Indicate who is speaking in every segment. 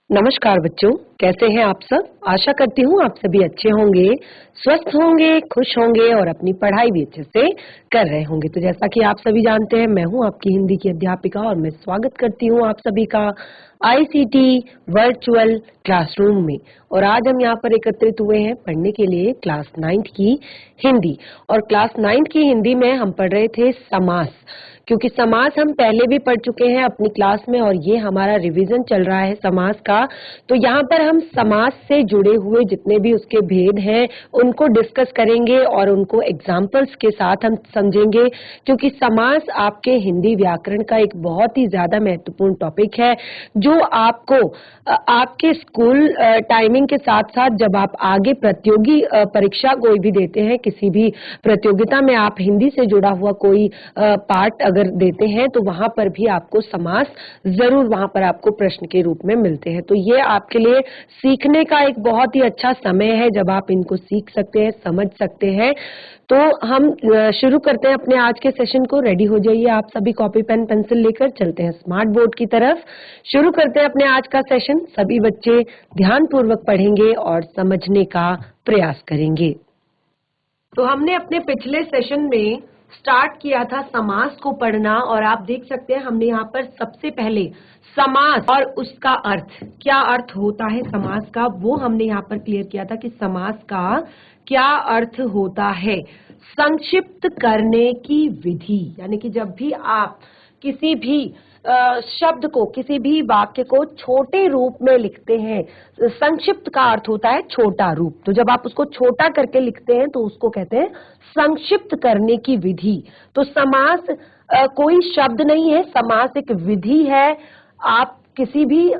Speaker 1: नमस्कार बच्चों, कैसे हैं आप सब। आशा करती हूँ आप सभी अच्छे होंगे, स्वस्थ होंगे, खुश होंगे और अपनी पढ़ाई भी अच्छे से कर रहे होंगे। तो जैसा कि आप सभी जानते हैं, मैं हूँ आपकी हिंदी की अध्यापिका और मैं स्वागत करती हूँ आप सभी का आईसीटी वर्चुअल क्लासरूम में। और आज हम यहाँ पर एकत्रित हुए हैं पढ़ने के लिए क्लास 9th की हिंदी। और क्लास 9th की हिंदी में हम पढ़ रहे थे समास, क्योंकि समास हम पहले भी पढ़ चुके हैं अपनी क्लास में और ये हमारा रिवीजन चल रहा है समास का। तो यहाँ पर हम समास से जुड़े हुए जितने भी उसके भेद हैं उनको डिस्कस करेंगे और उनको एग्जाम्पल्स के साथ हम समझेंगे, क्योंकि समास आपके हिंदी व्याकरण का एक बहुत ही ज्यादा महत्वपूर्ण टॉपिक है जो आपको आपके स्कूल टाइमिंग के साथ साथ जब आप आगे प्रतियोगी परीक्षा कोई भी देते हैं, किसी भी प्रतियोगिता में आप हिंदी से जुड़ा हुआ कोई पार्ट अगर देते हैं तो वहां पर भी आपको समास जरूर वहां पर आपको प्रश्न के रूप में मिलते हैं। तो ये आपके लिए सीखने का एक बहुत ही अच्छा समय है जब आप इनको सीख सकते हैं, समझ सकते हैं। तो हम शुरू करते हैं अपने आज के सेशन को। रेडी हो जाइए आप सभी, कॉपी पेन पेंसिल लेकर चलते हैं स्मार्ट बोर्ड की तरफ। शुरू करते हैं अपने आज का सेशन। सभी बच्चे ध्यान पूर्वक पढ़ेंगे और समझने का प्रयास करेंगे। तो हमने अपने पिछले सेशन में स्टार्ट किया था समास को पढ़ना और आप देख सकते हैं हमने यहाँ पर सबसे पहले समास और उसका अर्थ, क्या अर्थ होता है समास का, वो हमने यहाँ पर क्लियर किया था कि समास का क्या अर्थ होता है। संक्षिप्त करने की विधि, यानी कि जब भी आप किसी भी शब्द को, किसी भी वाक्य को छोटे रूप में लिखते हैं, संक्षिप्त का अर्थ होता है छोटा रूप। तो जब आप उसको छोटा करके लिखते हैं तो उसको कहते हैं संक्षिप्त करने की विधि। तो समास कोई शब्द नहीं है, समास एक विधि है। आप किसी भी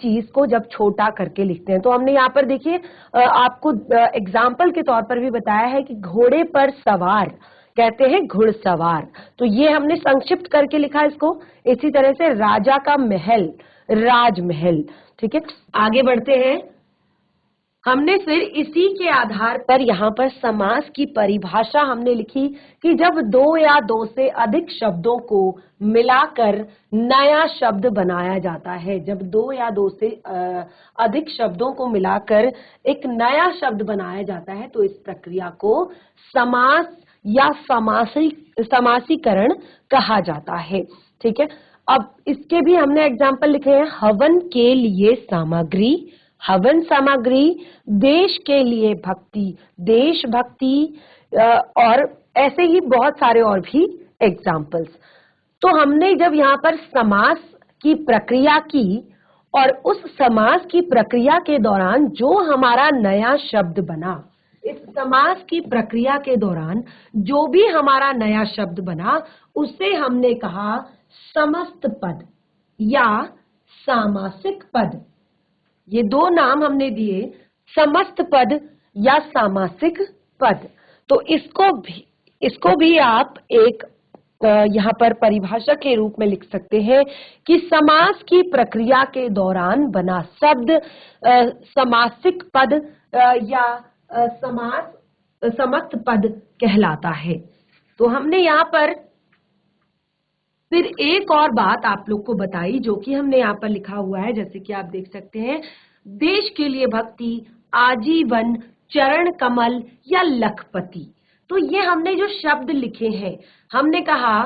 Speaker 1: चीज को जब छोटा करके लिखते हैं तो हमने यहाँ पर देखिए आपको एग्जाम्पल के तौर पर भी बताया है कि घोड़े पर सवार कहते हैं घुड़सवार। तो ये हमने संक्षिप्त करके लिखा इसको। इसी तरह से राजा का महल, राजमहल। ठीक है, आगे बढ़ते हैं। हमने फिर इसी के आधार पर यहाँ पर समास की परिभाषा हमने लिखी कि जब दो या दो से अधिक शब्दों को मिलाकर नया शब्द बनाया जाता है। जब दो या दो से अधिक शब्दों को मिलाकर एक नया शब्द बनाया जाता है तो इस प्रक्रिया को समास या समासीकरण कहा जाता है। ठीक है, अब इसके भी हमने एग्जाम्पल लिखे हैं। हवन के लिए सामग्री, हवन सामग्री, देश के लिए भक्ति, देशभक्ति, और ऐसे ही बहुत सारे और भी एग्जाम्पल्स। तो हमने जब यहाँ पर समास की प्रक्रिया की और उस समास की प्रक्रिया के दौरान जो हमारा नया शब्द बना, इस समास की प्रक्रिया के दौरान जो भी हमारा नया शब्द बना उसे हमने कहा समस्त पद या सामासिक पद। ये दो नाम हमने दिए, समस्त पद या सामासिक पद। तो इसको भी आप एक यहाँ पर परिभाषा के रूप में लिख सकते हैं कि समास की प्रक्रिया के दौरान बना शब्द समासिक पद या समस्त पद कहलाता है। तो हमने यहाँ पर फिर एक और बात आप लोग को बताई जो कि हमने यहाँ पर लिखा हुआ है, जैसे कि आप देख सकते हैं, देश के लिए भक्ति, आजीवन, चरण कमल या लखपति। तो ये हमने जो शब्द लिखे हैं, हमने कहा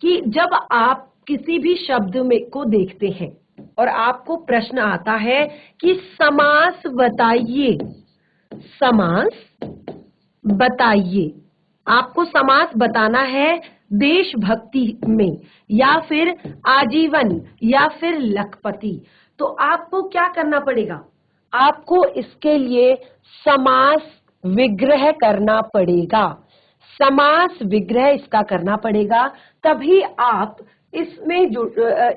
Speaker 1: कि जब आप किसी भी शब्द में को देखते हैं और आपको प्रश्न आता है कि समास बताइए, समास बताइए, आपको समास बताना है देशभक्ति में या फिर आजीवन या फिर लखपति, तो आपको क्या करना पड़ेगा? आपको इसके लिए समास विग्रह करना पड़ेगा। समास विग्रह इसका करना पड़ेगा, तभी आप इसमें जो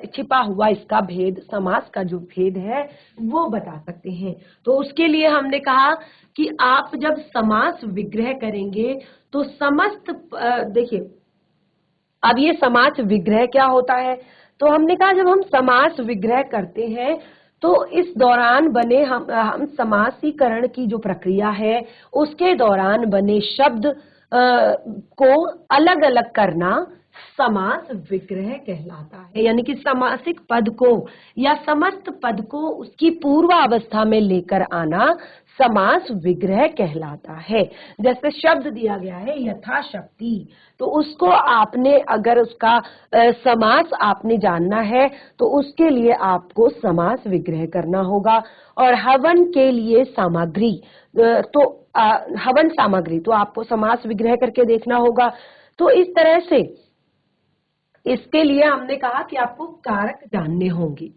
Speaker 1: छिपा हुआ इसका भेद, समास का जो भेद है वो बता सकते हैं। तो उसके लिए हमने कहा कि आप जब समास विग्रह करेंगे तो समस्त, देखिए अब ये समास विग्रह क्या होता है, तो हमने कहा जब हम समास विग्रह करते हैं तो इस दौरान बने हम समासीकरण की जो प्रक्रिया है उसके दौरान बने शब्द को अलग अलग करना समास विग्रह कहलाता है। यानी कि समासिक पद को या समस्त पद को उसकी पूर्वावस्था में लेकर आना समास विग्रह कहलाता है। जैसे शब्द दिया गया है यथाशक्ति, तो उसको आपने अगर उसका समास आपने जानना है तो उसके लिए आपको समास विग्रह करना होगा। और हवन के लिए सामग्री, तो हवन सामग्री तो आपको समास विग्रह करके देखना होगा। तो इस तरह से इसके लिए हमने कहा कि आपको कारक जानने होंगे।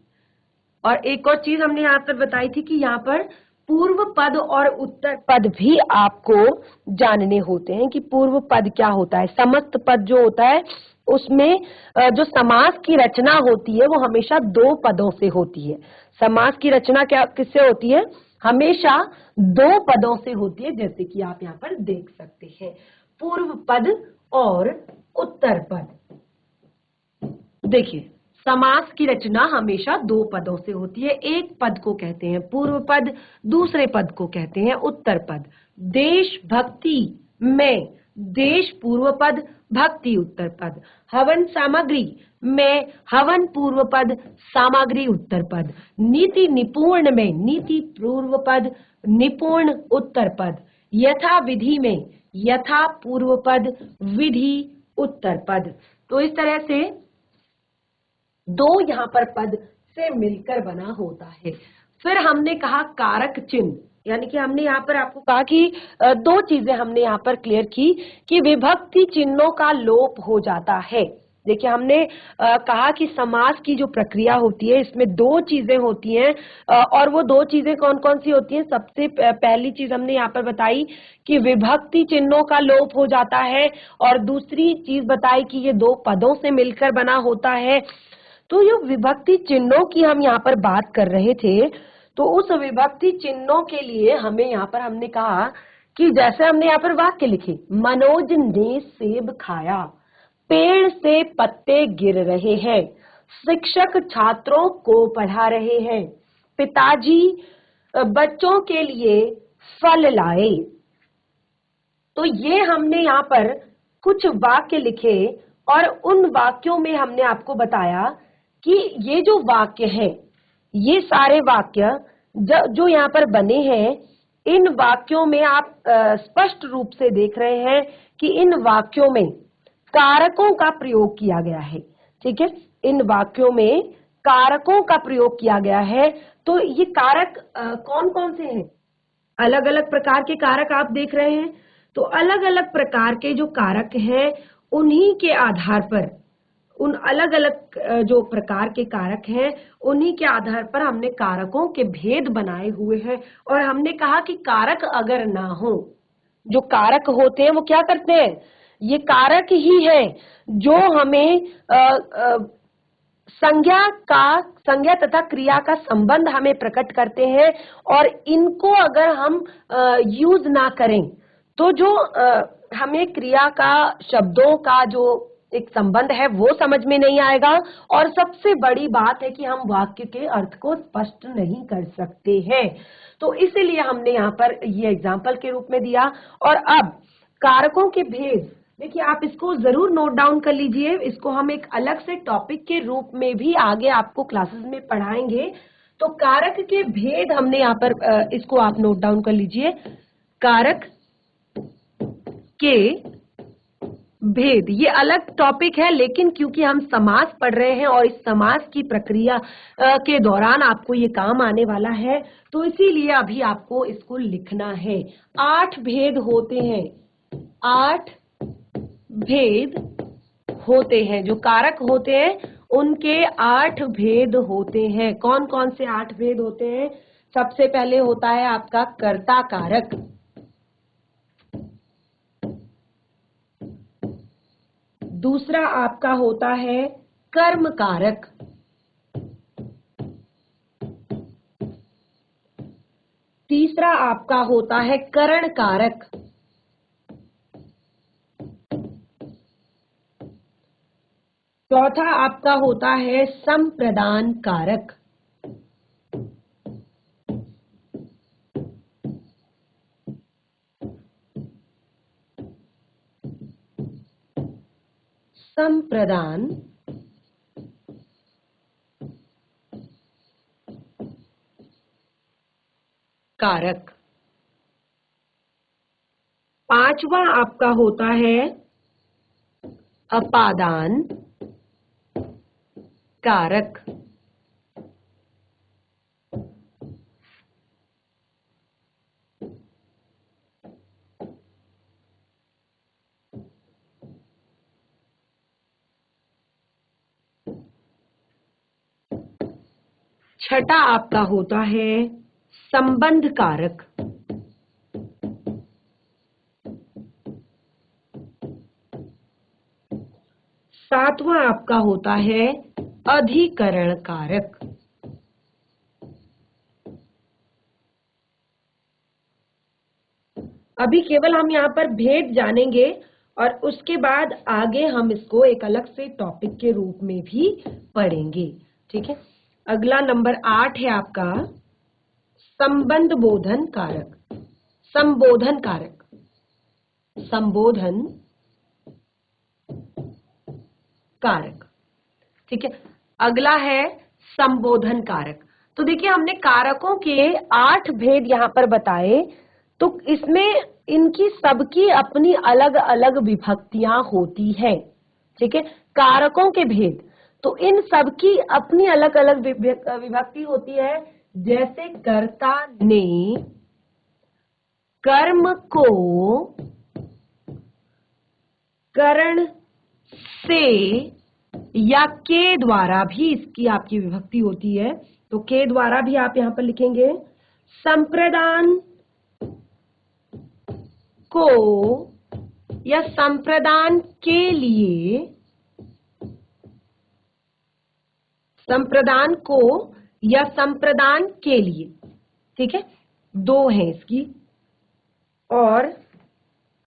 Speaker 1: और एक और चीज हमने यहाँ पर बताई थी कि यहाँ पर पूर्व पद और उत्तर पद भी आपको जानने होते हैं कि पूर्व पद क्या होता है। समस्त पद जो होता है उसमें जो समास की रचना होती है वो हमेशा दो पदों से होती है। समास की रचना क्या किससे होती है? हमेशा दो पदों से होती है, जैसे कि आप यहाँ पर देख सकते हैं, पूर्व पद और उत्तर पद। देखिए, समास की रचना हमेशा दो पदों से होती है। एक पद को कहते हैं पूर्व पद, दूसरे पद को कहते हैं उत्तर पद। देशभक्ति में देश पूर्व पद, भक्ति उत्तर पद। हवन सामग्री में हवन पूर्व पद, सामग्री उत्तर पद। नीति निपुण में नीति पूर्व पद, निपुण उत्तर पद। यथा विधि में यथा पूर्व पद, विधि उत्तर पद। तो इस तरह से दो यहाँ पर पद से मिलकर बना होता है। फिर हमने कहा कारक चिन्ह, यानी कि हमने यहाँ पर आपको कहा कि दो चीजें हमने यहाँ पर क्लियर की कि विभक्ति चिन्हों का लोप हो जाता है। देखिए, हमने कहा कि समास की जो प्रक्रिया होती है इसमें दो चीजें होती हैं, और वो दो चीजें कौन कौन सी होती हैं? सबसे पहली चीज हमने यहाँ पर बताई कि विभक्ति चिन्हों का लोप हो जाता है, और दूसरी चीज बताई कि ये दो पदों से मिलकर बना होता है। तो ये विभक्ति चिन्हों की हम यहाँ पर बात कर रहे थे, तो उस विभक्ति चिन्हों के लिए हमें यहाँ पर हमने कहा कि जैसे हमने यहाँ पर वाक्य लिखे, मनोज ने सेब खाया, पेड़ से पत्ते गिर रहे हैं, शिक्षक छात्रों को पढ़ा रहे हैं, पिताजी बच्चों के लिए फल लाए। तो ये हमने यहाँ पर कुछ वाक्य लिखे, और उन वाक्यों में हमने आपको बताया कि ये जो वाक्य है, ये सारे वाक्य जो यहाँ पर बने हैं, इन वाक्यों में आप स्पष्ट रूप से देख रहे हैं कि इन वाक्यों में कारकों का प्रयोग किया गया है। ठीक है, इन वाक्यों में कारकों का प्रयोग किया गया है। तो ये कारक कौन कौन से हैं? अलग अलग प्रकार के कारक आप देख रहे हैं। तो अलग अलग प्रकार के जो कारक हैं उन्हीं के आधार पर, उन अलग अलग जो प्रकार के कारक हैं उन्हीं के आधार पर हमने कारकों के भेद बनाए हुए हैं। और हमने कहा कि कारक अगर ना हो, जो कारक होते हैं वो क्या करते हैं? ये कारक ही है जो हमें संज्ञा तथा क्रिया का संबंध हमें प्रकट करते हैं। और इनको अगर हम यूज ना करें तो जो हमें क्रिया का, शब्दों का जो एक संबंध है वो समझ में नहीं आएगा। और सबसे बड़ी बात है कि हम वाक्य के अर्थ को स्पष्ट नहीं कर सकते हैं। तो इसीलिए हमने यहाँ पर ये एग्जाम्पल के रूप में दिया। और अब कारकों के भेद, देखिए आप इसको जरूर नोट डाउन कर लीजिए। इसको हम एक अलग से टॉपिक के रूप में भी आगे आपको क्लासेस में पढ़ाएंगे। तो कारक के भेद हमने यहाँ पर इसको आप नोट डाउन कर लीजिए। कारक के भेद ये अलग टॉपिक है, लेकिन क्योंकि हम समास पढ़ रहे हैं और इस समास की प्रक्रिया के दौरान आपको ये काम आने वाला है, तो इसीलिए अभी आपको इसको लिखना है। 8 भेद होते हैं, 8 भेद होते हैं। जो कारक होते हैं उनके 8 भेद होते हैं। कौन कौन से 8 भेद होते हैं? सबसे पहले होता है आपका कर्ता कारक, दूसरा आपका होता है कर्म कारक, तीसरा आपका होता है करण कारक, चौथा आपका होता है संप्रदान कारक, संप्रदान कारक। पांचवा आपका होता है अपादान कारक। छठा आपका होता है संबंध कारक। सातवां आपका होता है अधिकरण कारक। अभी केवल हम यहाँ पर भेद जानेंगे और उसके बाद आगे हम इसको एक अलग से टॉपिक के रूप में भी पढ़ेंगे। ठीक है, अगला नंबर 8 है आपका संबंध बोधन कारक। संबोधन कारक, संबोधन कारक। ठीक है, अगला है संबोधन कारक। तो देखिए हमने कारकों के 8 भेद यहाँ पर बताए, तो इसमें इनकी सबकी अपनी अलग अलग विभक्तियां होती है। ठीक है, कारकों के भेद, तो इन सबकी अपनी अलग अलग विभक्ति होती है। जैसे कर्ता ने कर्म को करण से या के द्वारा भी इसकी आपकी विभक्ति होती है, तो के द्वारा भी आप यहां पर लिखेंगे। संप्रदान को या संप्रदान के लिए, संप्रदान को या संप्रदान के लिए। ठीक है, 2 है इसकी। और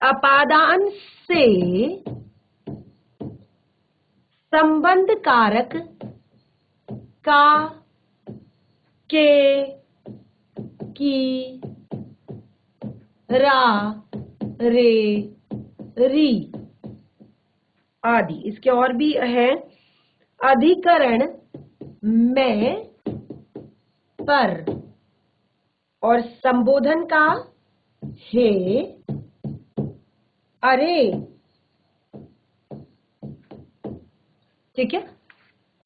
Speaker 1: अपादान से संबंध कारक का, के, की, रा, रे, री आदि। इसके और भी है अधिकरण में, पर, और संबोधन का हे, अरे। ठीक है,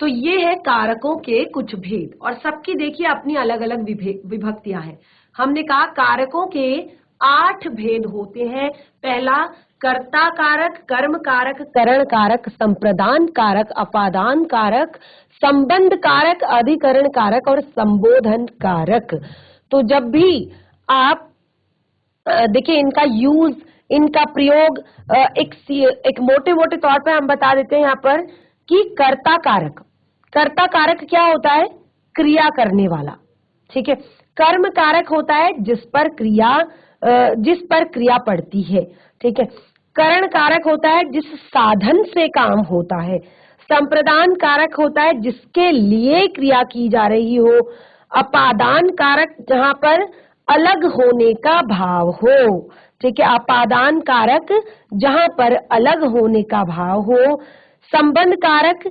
Speaker 1: तो ये है कारकों के कुछ भेद और सबकी देखिए अपनी अलग अलग विभक्तियां हैं। हमने कहा कारकों के 8 भेद होते हैं। पहला कर्ता कारक, कर्म कारक, करण कारक, संप्रदान कारक, अपादान कारक, संबंध कारक, अधिकरण कारक और संबोधन कारक। तो जब भी आप देखिए इनका यूज, इनका प्रयोग एक मोटे मोटे तौर पे हम बता देते हैं यहाँ पर कि कर्ता कारक, कर्ता कारक क्या होता है? क्रिया करने वाला। ठीक है, कर्म कारक होता है जिस पर क्रिया पड़ती है। ठीक है, करण कारक होता है जिस साधन से काम होता है। संप्रदान कारक होता है जिसके लिए क्रिया की जा रही हो। अपादान कारक जहां पर अलग होने का भाव हो। ठीक है, अपादान कारक जहां पर अलग होने का भाव हो। संबंध कारक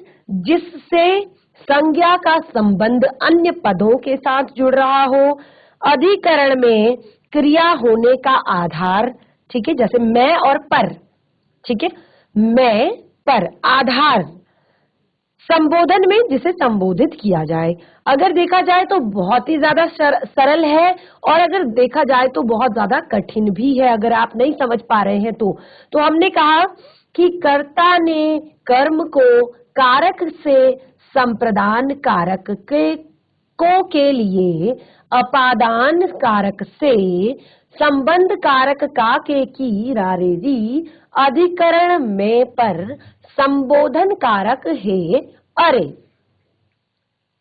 Speaker 1: जिससे संज्ञा का संबंध अन्य पदों के साथ जुड़ रहा हो। अधिकरण में क्रिया होने का आधार। ठीक है, जैसे मैं और पर। ठीक है, मैं पर आधार। संबोधन में जिसे संबोधित किया जाए। अगर देखा जाए तो बहुत ही ज्यादा सरल है और अगर देखा जाए तो बहुत ज्यादा कठिन भी है, अगर आप नहीं समझ पा रहे हैं तो हमने कहा कि कर्ता ने कर्म को कारक से संप्रदान कारक के लिए, अपादान कारक से संबंध कारक का, के, की, रारेजी, अधिकरण में पर, संबोधन कारक है, अरे।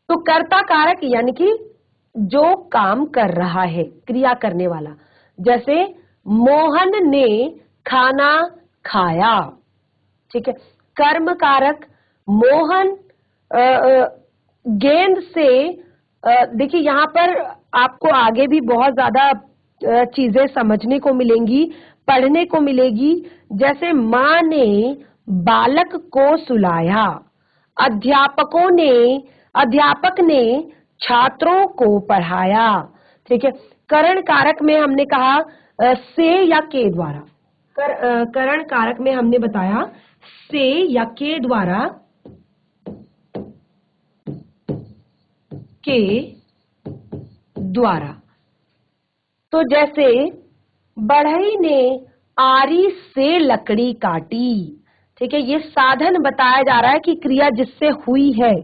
Speaker 1: तो कर्ता कारक यानी कि जो काम कर रहा है, क्रिया करने वाला। जैसे मोहन ने खाना खाया। ठीक है, कर्म कारक मोहन गेंद से, देखिए यहाँ पर आपको आगे भी बहुत ज्यादा चीजें समझने को मिलेंगी, पढ़ने को मिलेगी। जैसे माँ ने बालक को सुलाया। अध्यापक ने छात्रों को पढ़ाया। ठीक है, करण कारक में हमने कहा से या के द्वारा। करण कारक में हमने बताया से या के द्वारा, के द्वारा। तो जैसे बढ़ई ने आरी से लकड़ी काटी। ठीक है, ये साधन बताया जा रहा है कि क्रिया जिससे हुई है।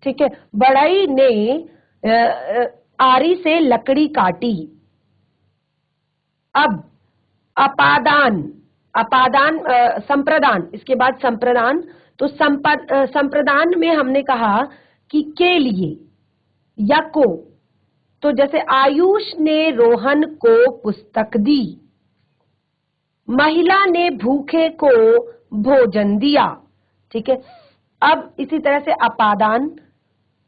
Speaker 1: ठीक है, बढ़ई ने आरी से लकड़ी काटी। अब अपादान, संप्रदान, इसके बाद संप्रदान। तो संप्रदान में हमने कहा कि के लिए या को। तो जैसे आयुष ने रोहन को पुस्तक दी, महिला ने भूखे को भोजन दिया। ठीक है, अब इसी तरह से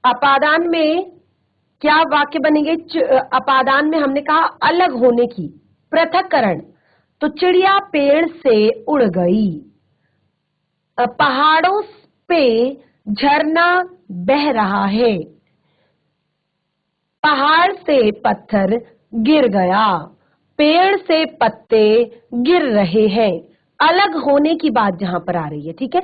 Speaker 1: अपादान में क्या वाक्य बनेंगे? अपादान में हमने कहा अलग होने की, पृथक्करण। तो चिड़िया पेड़ से उड़ गई। पहाड़ों पे झरना बह रहा है, पहाड़ से पत्थर गिर गया, पेड़ से पत्ते गिर रहे हैं। अलग होने की बात जहां पर आ रही है। ठीक है,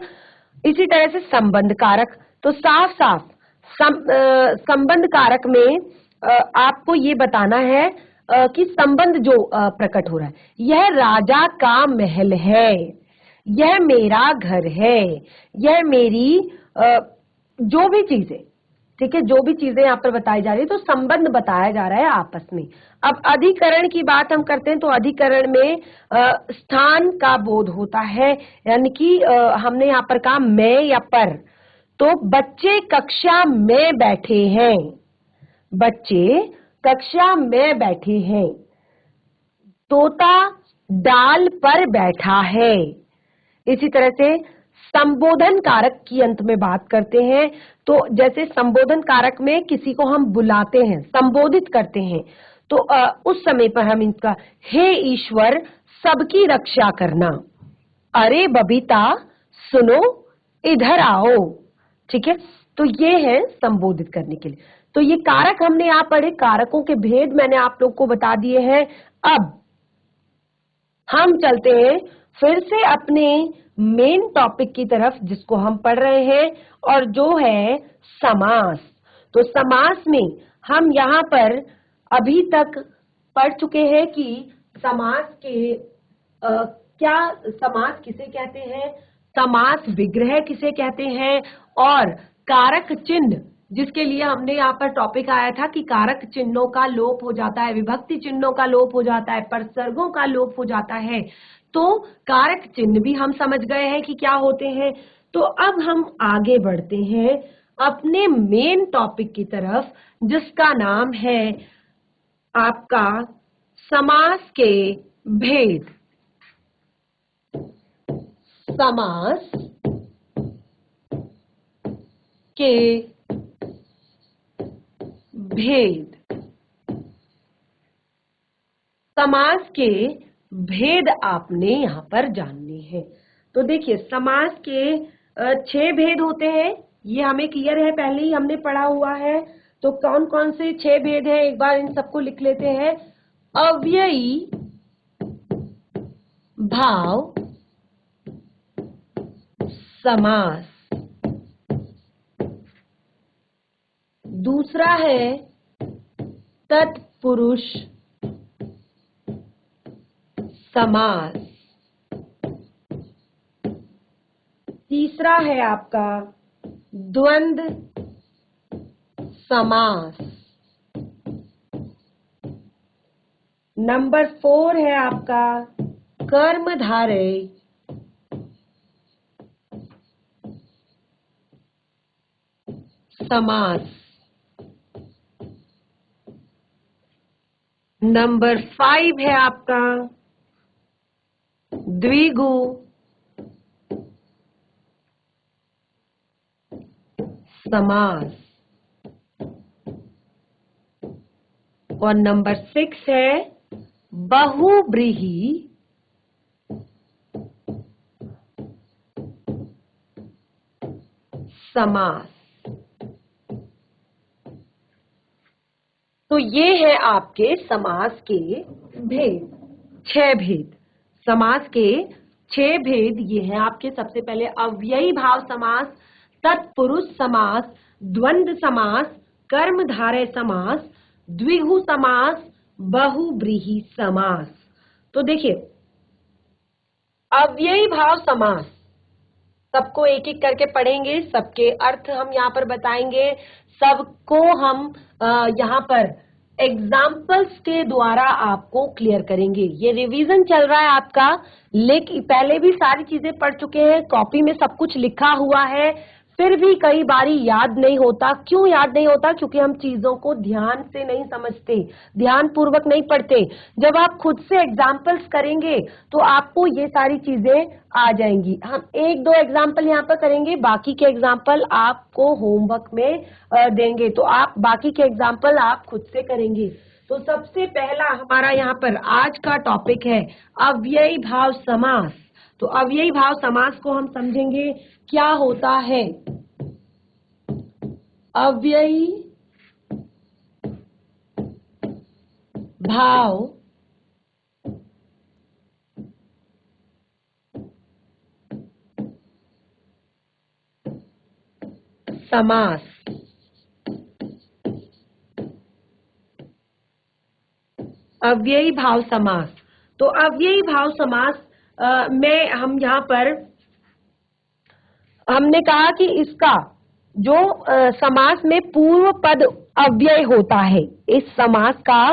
Speaker 1: इसी तरह से संबंध कारक। तो साफ साफ संबंध कारक में आपको ये बताना है कि संबंध जो प्रकट हो रहा है, यह राजा का महल है, यह मेरा घर है, यह मेरी जो भी चीजें, ठीक है, जो भी चीजें यहाँ पर बताई जा रही है, तो संबंध बताया जा रहा है आपस में। अब अधिकरण की बात हम करते हैं, तो अधिकरण में स्थान का बोध होता है, यानी कि हमने यहाँ पर कहा मैं या पर। तो बच्चे कक्षा में बैठे हैं, बच्चे कक्षा में बैठे हैं। तोता डाल पर बैठा है। इसी तरह से संबोधन कारक की अंत में बात करते हैं। तो जैसे संबोधन कारक में किसी को हम बुलाते हैं, संबोधित करते हैं, तो उस समय पर हम इनका हे ईश्वर सबकी रक्षा करना, अरे बबीता सुनो इधर आओ। ठीक है, तो ये है संबोधित करने के लिए। तो ये कारक हमने यहाँ पढ़े, कारकों के भेद मैंने आप लोग को बता दिए हैं। अब हम चलते हैं फिर से अपने मेन टॉपिक की तरफ, जिसको हम पढ़ रहे हैं, और जो है समास। तो समास में हम यहाँ पर अभी तक पढ़ चुके हैं कि समास के क्या, समास किसे कहते हैं, समास विग्रह किसे कहते हैं, और कारक चिन्ह, जिसके लिए हमने यहाँ पर टॉपिक आया था कि कारक चिन्हों का लोप हो जाता है, विभक्ति चिन्हों का लोप हो जाता है, परसर्गों का लोप हो जाता है। तो कारक चिन्ह भी हम समझ गए हैं कि क्या होते हैं। तो अब हम आगे बढ़ते हैं अपने मेन टॉपिक की तरफ, जिसका नाम है आपका समास के भेद। समास के भेद। समास के भेद आपने यहाँ पर जानने हैं। तो देखिए, समास के 6 भेद होते हैं, ये हमें क्लियर है, पहले ही हमने पढ़ा हुआ है। तो कौन कौन से 6 भेद हैं, एक बार इन सबको लिख लेते हैं। अव्ययी भाव समास, दूसरा है तत्पुरुष समास, तीसरा है आपका द्वंद्व समास, नंबर 4 है आपका कर्मधारय समास, नंबर 5 है आपका द्विगु समास, और नंबर 6 है बहुब्रीहि समास। तो ये है आपके समास के भेद, 6 भेद। समास के 6 भेद ये हैं आपके। सबसे पहले अव्ययी भाव समास, तत्पुरुष समास, द्वंद्व समास, कर्मधारय समास, द्विगु समास, बहुब्रीहि समास। तो देखिए, अव्ययी भाव समास सबको एक एक करके पढ़ेंगे, सबके अर्थ हम यहाँ पर बताएंगे, सबको हम यहाँ पर एग्जाम्पल्स के द्वारा आपको क्लियर करेंगे। ये रिवीजन चल रहा है आपका, लेकिन पहले भी सारी चीजें पढ़ चुके हैं, कॉपी में सब कुछ लिखा हुआ है, फिर भी कई बारी याद नहीं होता। क्यों याद नहीं होता? क्योंकि हम चीजों को ध्यान से नहीं समझते, ध्यान पूर्वक नहीं पढ़ते। जब आप खुद से एग्जाम्पल्स करेंगे तो आपको ये सारी चीजें आ जाएंगी। हम 1-2 एग्जाम्पल यहाँ पर करेंगे, बाकी के एग्जाम्पल आपको होमवर्क में देंगे, तो आप बाकी के एग्जाम्पल आप खुद से करेंगे। तो सबसे पहला हमारा यहाँ पर आज का टॉपिक है अव्ययी भाव समास। तो अव्ययी भाव समास को हम समझेंगे क्या होता है। अव्ययी भाव समास। अव्ययी भाव समास। तो अव्ययी भाव समास में हम यहाँ पर हमने कहा कि इसका जो समास में पूर्व पद अव्यय होता है, इस समास का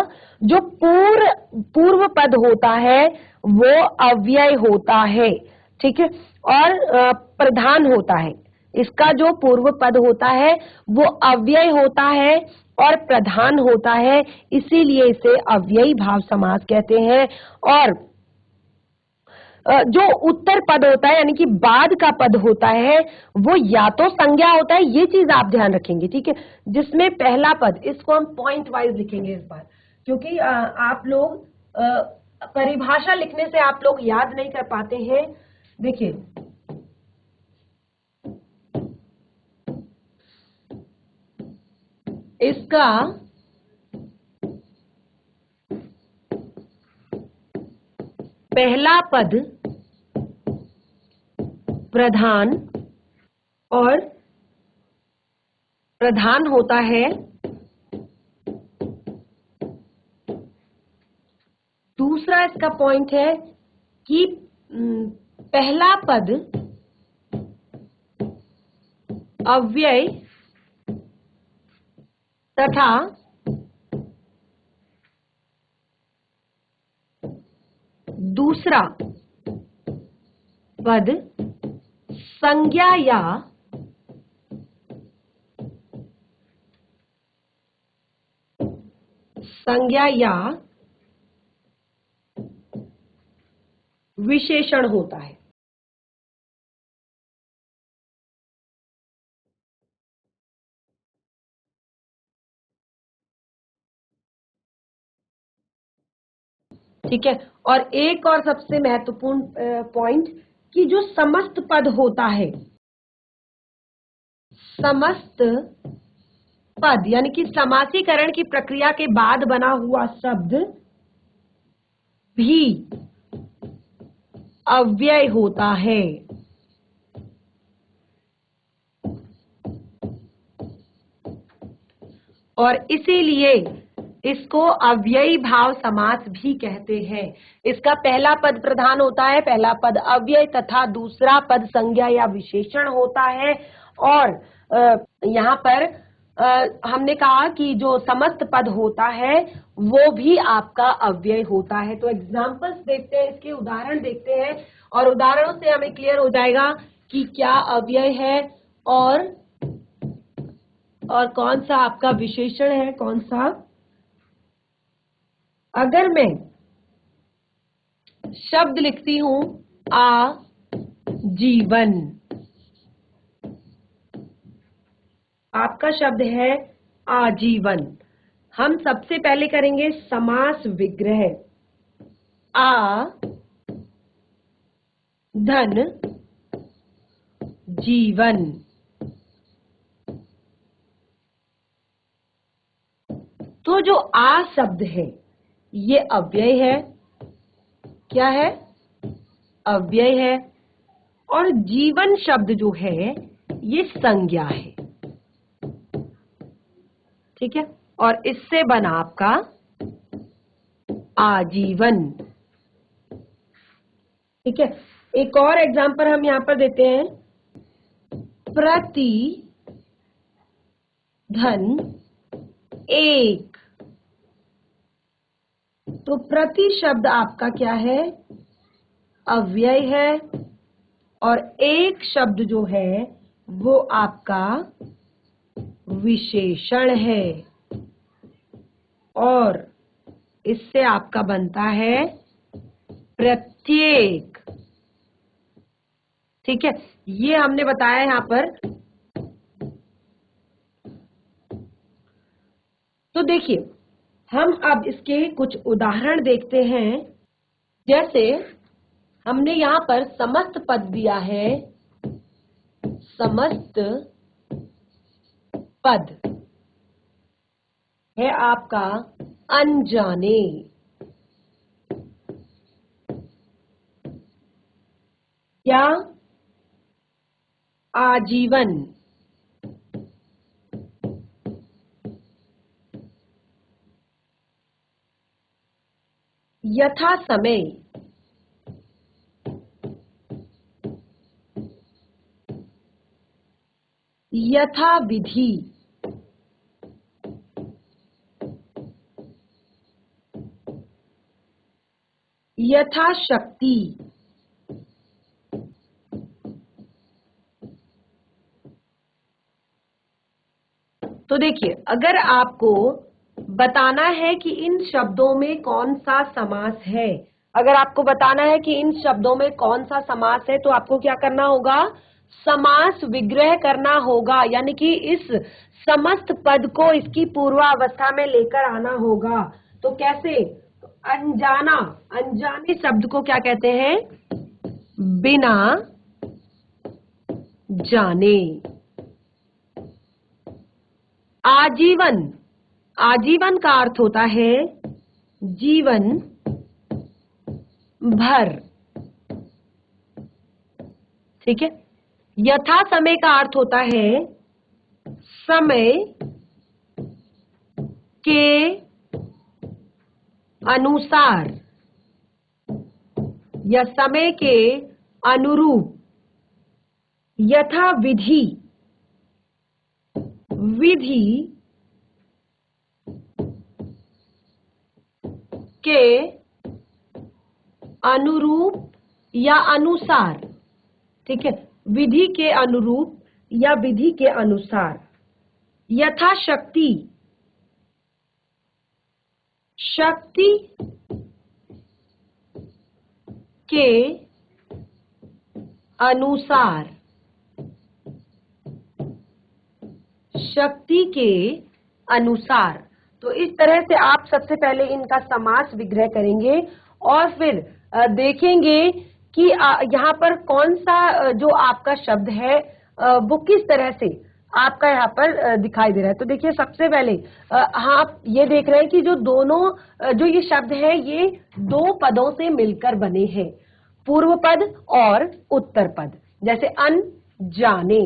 Speaker 1: जो पूर्व पद होता है वो अव्यय होता है, ठीक है, और प्रधान होता है। इसका जो पूर्व पद होता है वो अव्यय होता है और प्रधान होता है, इसीलिए इसे अव्ययी भाव समास कहते हैं। और जो उत्तर पद होता है यानी कि बाद का पद होता है वो या तो संज्ञा होता है, ये चीज आप ध्यान रखेंगे, ठीक है, जिसमें पहला पद, इसको हम पॉइंट वाइज लिखेंगे इस बार, क्योंकि आप लोग परिभाषा लिखने से आप लोग याद नहीं कर पाते हैं। देखिए, इसका पहला पद प्रधान और प्रधान होता है, दूसरा इसका पॉइंट है कि पहला पद अव्यय तथा दूसरा पद संज्ञा या विशेषण होता है। ठीक है, और एक और सबसे महत्वपूर्ण पॉइंट कि जो समस्त पद होता है, समस्त पद यानी कि समासीकरण की प्रक्रिया के बाद बना हुआ शब्द भी अव्यय होता है। और इसीलिए इसको अव्ययी भाव समास भी कहते हैं। इसका पहला पद प्रधान होता है, पहला पद अव्यय तथा दूसरा पद संज्ञा या विशेषण होता है। और यहाँ पर हमने कहा कि जो समस्त पद होता है वो भी आपका अव्यय होता है। तो एग्जाम्पल्स देखते हैं, इसके उदाहरण देखते हैं, और उदाहरणों से हमें क्लियर हो जाएगा कि क्या अव्यय है और कौन सा आपका विशेषण है, कौन सा। अगर मैं शब्द लिखती हूं आजीवन, आपका शब्द है आजीवन, हम सबसे पहले करेंगे समास विग्रह। आ धन जीवन, तो जो आ शब्द है ये अव्यय है, क्या है? अव्यय है। और जीवन शब्द जो है ये संज्ञा है, ठीक है। और इससे बना आपका आजीवन, ठीक है। एक और एग्जांपल हम यहां पर देते हैं, प्रति धन एक। तो प्रति शब्द आपका क्या है? अव्यय है। और एक शब्द जो है वो आपका विशेषण है। और इससे आपका बनता है प्रत्येक, ठीक है। ये हमने बताया यहां पर। तो देखिए, हम अब इसके कुछ उदाहरण देखते हैं। जैसे हमने यहां पर समस्त पद दिया है, समस्त पद है आपका अनजाने, या आजीवन, यथा समय, यथा विधि, यथा शक्ति, तो देखिए, अगर आपको बताना है कि इन शब्दों में कौन सा समास है, अगर आपको बताना है कि इन शब्दों में कौन सा समास है, तो आपको क्या करना होगा? समास विग्रह करना होगा, यानी कि इस समस्त पद को इसकी पूर्वावस्था में लेकर आना होगा। तो कैसे? अनजाना, अनजाने शब्द को क्या कहते हैं? बिना जाने। आजीवन, आजीवन का अर्थ होता है जीवन भर, ठीक है। यथा समय का अर्थ होता है समय के अनुसार या समय के अनुरूप। यथा विधि, विधि के अनुरूप या अनुसार, ठीक है। विधि के अनुरूप या विधि के अनुसार। यथा शक्ति, शक्ति के अनुसार, शक्ति के अनुसार। तो इस तरह से आप सबसे पहले इनका समास विग्रह करेंगे और फिर देखेंगे कि यहाँ पर कौन सा जो आपका शब्द है वो किस तरह से आपका यहाँ पर दिखाई दे रहा है। तो देखिए, सबसे पहले आप ये देख रहे हैं कि जो दोनों जो ये शब्द है ये दो पदों से मिलकर बने हैं, पूर्व पद और उत्तर पद। जैसे अनजाने,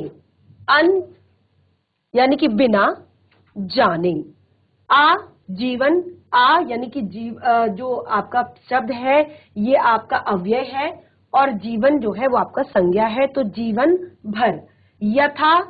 Speaker 1: अन यानी कि बिना जाने, आजीवन, आ यानी कि जो आपका शब्द है ये आपका अव्यय है और जीवन जो है वो आपका संज्ञा है, तो जीवन भर। यथा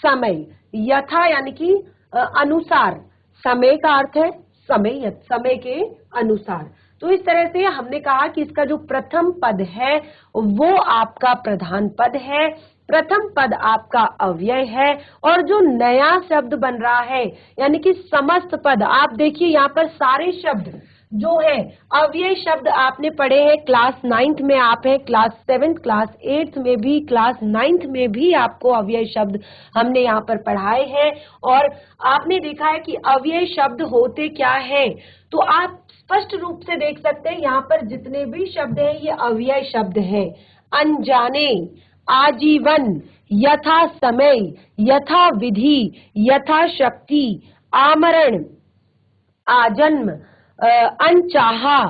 Speaker 1: समय, यथा यानी कि अनुसार, समय का अर्थ है समय, समय के अनुसार। तो इस तरह से हमने कहा कि इसका जो प्रथम पद है वो आपका प्रधान पद है, प्रथम पद आपका अव्यय है, और जो नया शब्द बन रहा है यानी कि समस्त पद, आप देखिए यहाँ पर सारे शब्द जो है अव्यय शब्द आपने पढ़े हैं क्लास 9th में, आप हैं क्लास 7th, क्लास 8th में भी, क्लास 9th में भी आपको अव्यय शब्द हमने यहाँ पर पढ़ाए हैं। और आपने देखा है कि अव्यय शब्द होते क्या है, तो आप स्पष्ट रूप से देख सकते हैं यहाँ पर जितने भी शब्द हैं ये अव्यय शब्द हैं। अनजाने, आजीवन, यथा समय, यथा विधि, यथा शक्ति, आमरण, आजन्म, अनचाहा।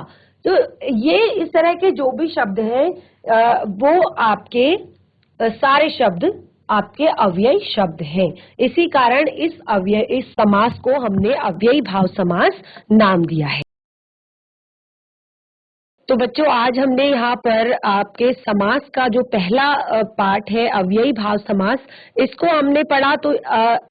Speaker 1: तो ये इस तरह के जो भी शब्द हैं वो आपके सारे शब्द आपके अव्ययी शब्द हैं। इसी कारण इस समास को हमने अव्ययी भाव समास नाम दिया है। तो बच्चों, आज हमने यहाँ पर आपके समास का जो पहला पार्ट है अव्ययी भाव समास, इसको हमने पढ़ा। तो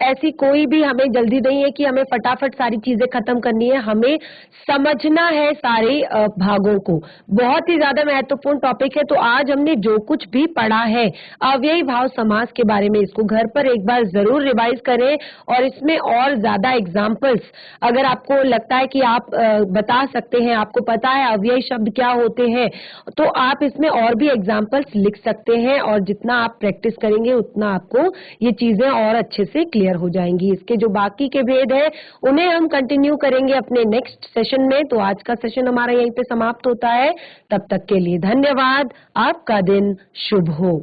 Speaker 1: ऐसी कोई भी हमें जल्दी नहीं है कि हमें फटाफट सारी चीजें खत्म करनी है, हमें समझना है सारे भागों को। बहुत ही ज्यादा महत्वपूर्ण टॉपिक है। तो आज हमने जो कुछ भी पढ़ा है अव्ययी भाव समास के बारे में, इसको घर पर एक बार जरूर रिवाइज करें और इसमें और ज्यादा एग्जाम्पल्स अगर आपको लगता है कि आप बता सकते हैं, आपको पता है अव्ययी शब्द क्या होते हैं, तो आप इसमें और भी एग्जाम्पल्स लिख सकते हैं। और जितना आप प्रैक्टिस करेंगे उतना आपको ये चीजें और अच्छे से क्लियर हो जाएंगी। इसके जो बाकी के भेद हैं उन्हें हम कंटिन्यू करेंगे अपने नेक्स्ट सेशन में। तो आज का सेशन हमारा यहीं पे समाप्त होता है। तब तक के लिए धन्यवाद। आपका दिन शुभ हो।